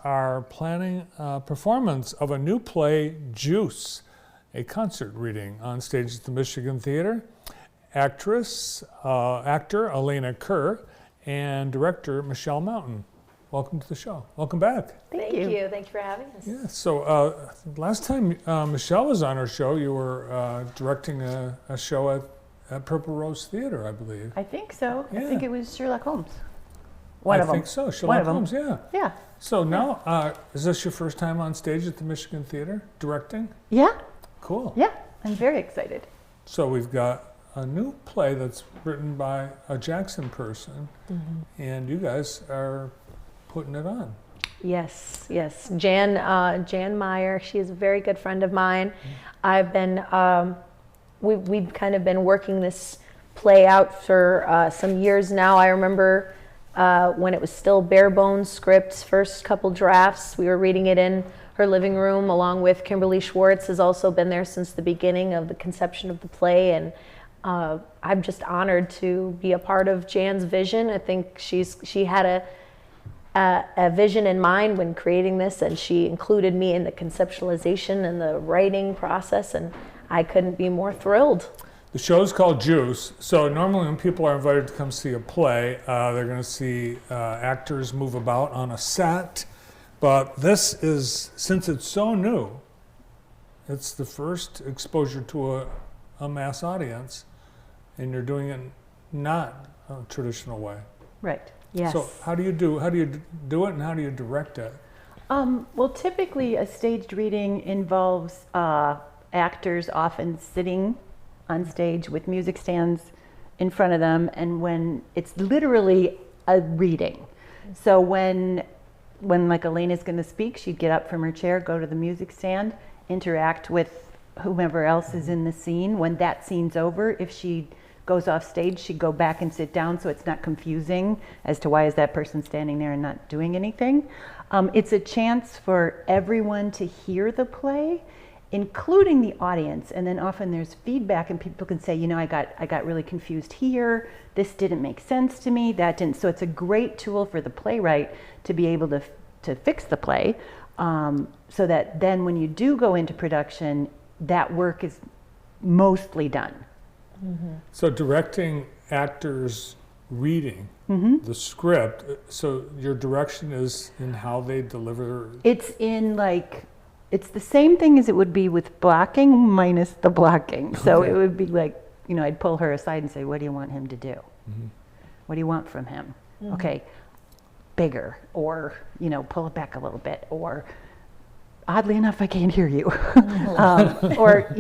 are planning a performance of a new play, Juice, a concert reading on stage at the Michigan Theater. Actor Elena Kerr and director Michelle Mountain. Welcome to the show. Welcome back. Thank you. Thank you for having us. Yeah. So last time Michelle was on our show, you were directing a show at Purple Rose Theater, I believe. I think so. Yeah. I think it was Sherlock Holmes. One of them. I think so. Sherlock Holmes. Yeah. Yeah. So now, is this your first time on stage at the Michigan Theater directing? Yeah. Cool. Yeah. I'm very excited. So we've got a new play that's written by a Jackson person, and you guys are putting it on. Yes. Jan Meyer. She is a very good friend of mine. I've been, we've kind of been working this play out for some years now. I remember when it was still bare bones scripts, first couple drafts. We were reading it in her living room along with Kimberly Schwartz, has also been there since the beginning of the conception of the play, and I'm just honored to be a part of Jan's vision. I think she had a vision in mind when creating this, and she included me in the conceptualization and the writing process, and I couldn't be more thrilled. The show's called Juice. So normally when people are invited to come see a play, they're going to see actors move about on a set. But this is, since it's so new, it's the first exposure to a mass audience, and you're doing it not a traditional way. Right. Yes. So how do you do it, and how do you direct it? Well, typically a staged reading involves actors often sitting on stage with music stands in front of them, and when it's literally a reading. So when like Elena's going to speak, she'd get up from her chair, go to the music stand, interact with whomever else is in the scene. When that scene's over, if she goes off stage, she'd go back and sit down so it's not confusing as to why is that person standing there and not doing anything. It's a chance for everyone to hear the play, including the audience, and then often there's feedback and people can say, I got really confused here, this didn't make sense to me, that didn't. So it's a great tool for the playwright to be able to fix the play, so that then when you do go into production, that work is mostly done. So directing actors reading the script, so your direction is in how they deliver. It's the same thing as it would be with blocking minus the blocking. So Okay. it would be like, I'd pull her aside and say, what do you want him to do? What do you want from him? Okay, bigger, or, pull it back a little bit, or oddly enough, I can't hear you. Or,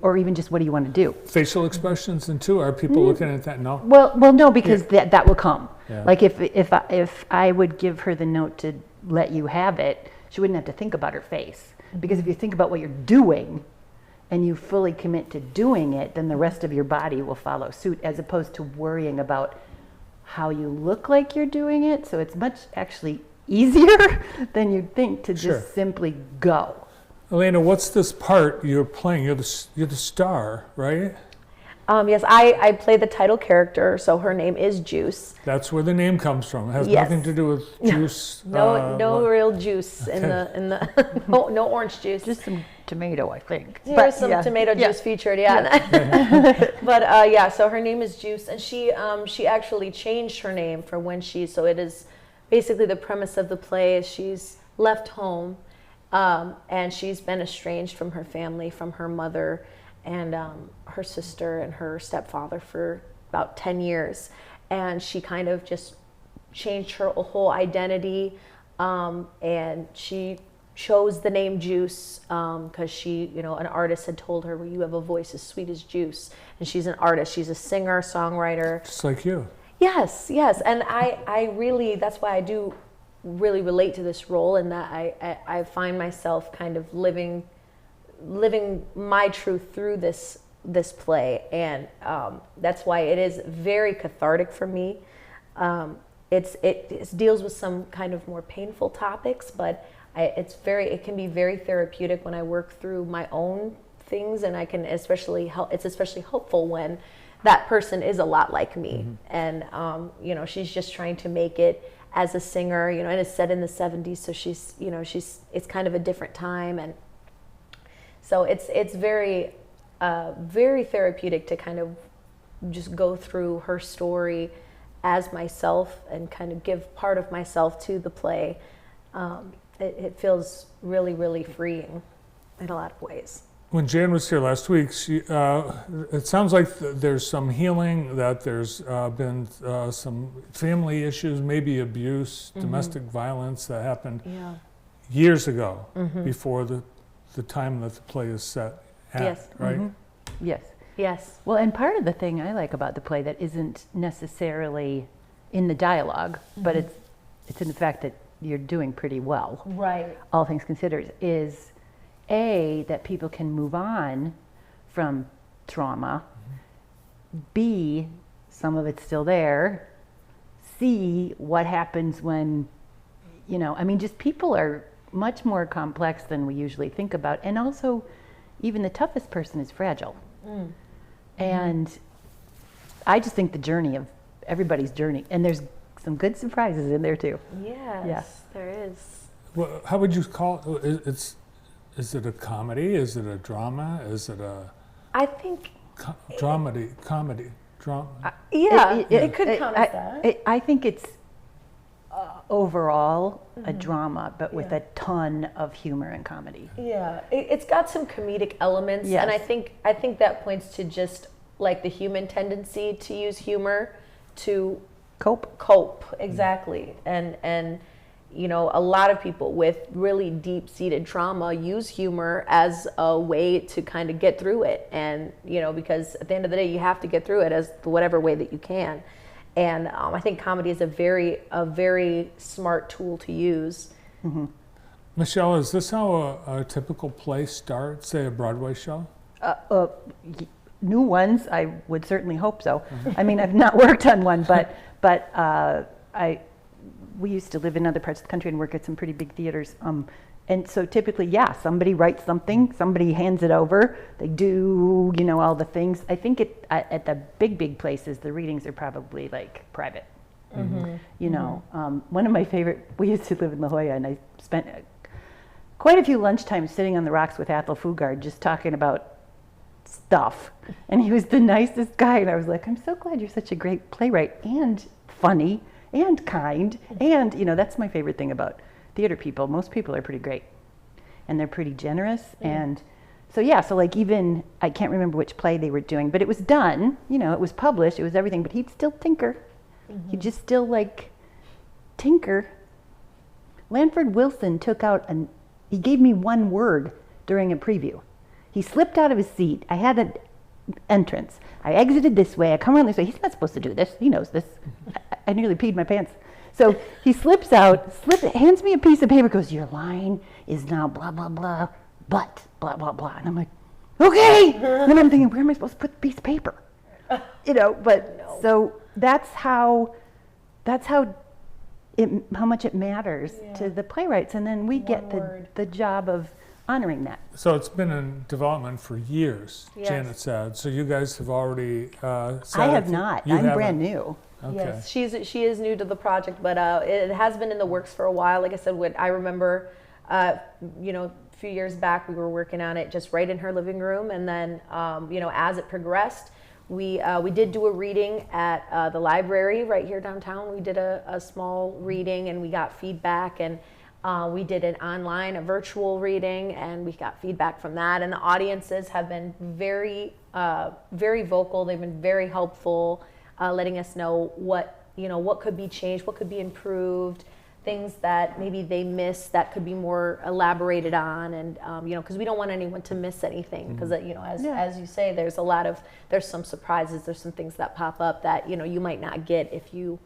or even just what do you want to do? Facial expressions, and too, are people looking at that? No? Well, no, because that will come. Yeah. Like if I would give her the note to let you have it, she wouldn't have to think about her face. Because if you think about what you're doing and you fully commit to doing it, then the rest of your body will follow suit, as opposed to worrying about how you look like you're doing it. So it's much actually easier than you'd think to just simply go. Elena, what's this part you're playing? You're the star, right? Yes, I play the title character, so her name is Juice. That's where the name comes from. It has Yes. nothing to do with juice. No real juice in the no orange juice. Just some tomato, I think. There's some tomato juice featured, But so her name is Juice, and she actually changed her name for when so it is basically the premise of the play is she's left home, and she's been estranged from her family, from her mother and her sister and her stepfather for about 10 years. And she kind of just changed her whole identity, and she chose the name Juice because she, an artist had told her, well, you have a voice as sweet as juice. And she's an artist. She's a singer, songwriter. Just like you. Yes. And I really, that's why I do really relate to this role, in that I find myself kind of living my truth through this play, and that's why it is very cathartic for me. It deals with some kind of more painful topics, but it can be very therapeutic when I work through my own things, and it's especially helpful when that person is a lot like me, and she's just trying to make it as a singer, you know, and it's set in the 70s, so she's, you know, it's kind of a different time, and so it's very very therapeutic to kind of just go through her story as myself and kind of give part of myself to the play. It feels really, really freeing in a lot of ways. When Jan was here last week, it sounds like there's some healing, that there's been some family issues, maybe abuse, domestic violence that happened years ago, before the time that the play is set at, Yes. right? Yes. Yes. Well, and part of the thing I like about the play that isn't necessarily in the dialogue, but it's in the fact that you're doing pretty well, Right. all things considered, is A, that people can move on from trauma, B, some of it's still there, C, what happens when, you know, I mean, just people are much more complex than we usually think about, and also even the toughest person is fragile. And I just think the journey of everybody's journey, and there's some good surprises in there too. Yes, there is. Well, how would you call it? Is it a comedy? Is it a drama? Is it a I think, comedy? yeah, It- it could count as that. I think it's overall a drama, but with a ton of humor and comedy. Yeah, it's got some comedic elements, Yes. and I think that points to just like the human tendency to use humor to Cope. exactly, and you know, a lot of people with really deep-seated trauma use humor as a way to kind of get through it, and you know, because at the end of the day, you have to get through it as whatever way that you can. And I think comedy is a very smart tool to use. Michelle, is this how a typical play starts, say a Broadway show? New ones, I would certainly hope so. I mean, I've not worked on one, but we used to live in other parts of the country and work at some pretty big theaters. And so typically, somebody writes something, somebody hands it over, they do, you know, all the things. I think at the big places, the readings are probably like private. You know, one of my favorite, we used to live in La Jolla, and I spent quite a few lunchtimes sitting on the rocks with Athol Fugard just talking about stuff. And he was the nicest guy, and I was like, I'm so glad you're such a great playwright and funny and kind. And, you know, that's my favorite thing about theater people. Most people are pretty great, and they're pretty generous. And so so like, even I can't remember which play they were doing, but it was done, you know, it was published, it was everything, but he'd still tinker. He'd just still like tinker. Lanford Wilson took out he gave me one word during a preview. He slipped out of his seat. I had an entrance. I exited this way. I come around this way. He's not supposed to do this. He knows this. I nearly peed my pants. So he slips out, hands me a piece of paper, goes, your line is now blah, blah, blah, but blah, blah, blah. And I'm like, okay. And then I'm thinking, where am I supposed to put the piece of paper? You know, but so that's how much it matters to the playwrights. And then we get the job of honoring that. So it's been in development for years, Yes. Janet said. So you guys have already set I have it? not. You I'm haven't? brand new. Okay. Yes, she is new to the project, but it has been in the works for a while. Like I said, I remember, you know, a few years back we were working on it just right in her living room, and then you know, as it progressed, we did do a reading at the library right here downtown. We did a small reading, and we got feedback, and we did a virtual reading, and we got feedback from that. And the audiences have been very vocal. They've been very helpful. Letting us know what could be changed, what could be improved, things that maybe they missed that could be more elaborated on, and you know, because we don't want anyone to miss anything, because you know, as you say, there's some surprises, there's some things that pop up that, you know, you might not get if you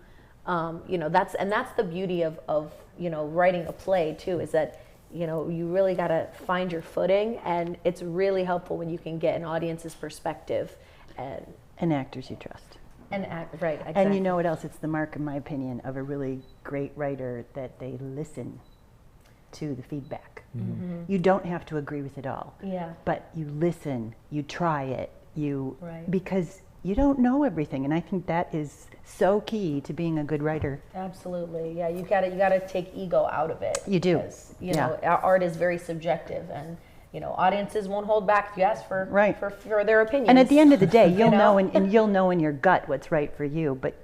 you know, that's the beauty of you know, writing a play too, is that, you know, you really got to find your footing, and it's really helpful when you can get an audience's perspective And actors you trust. and act right. Exactly. And you know what else? It's the mark, in my opinion, of a really great writer, that they listen to the feedback. You don't have to agree with it all. Yeah. But you listen, you try it, Right. because you don't know everything. And I think that is so key to being a good writer. Absolutely. Yeah, you gotta take ego out of it. You do. Because, art is very subjective, and audiences won't hold back if you ask for Right. for their opinions. And at the end of the day, you'll know? know, and you'll know in your gut what's right for you. But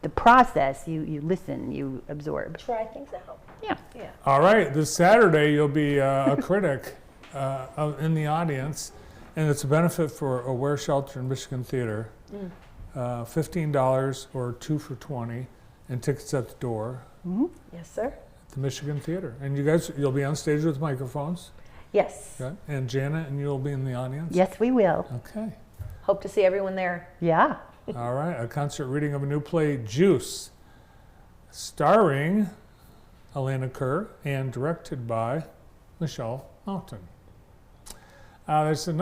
the process, you listen, you absorb. Try things out. Yeah. Yeah. All right, this Saturday you'll be a critic in the audience, and it's a benefit for Aware Shelter and Michigan Theater. $15 or 2 for $20, and tickets at the door Yes, sir. at the Michigan Theater. And you'll be on stage with microphones, Yes. okay? And Janet and you'll be in the audience. Yes, we will. Okay. Hope to see everyone there. Yeah. All right, a concert reading of a new play, Juice, starring Elena Kerr and directed by Michelle Mountain. There's another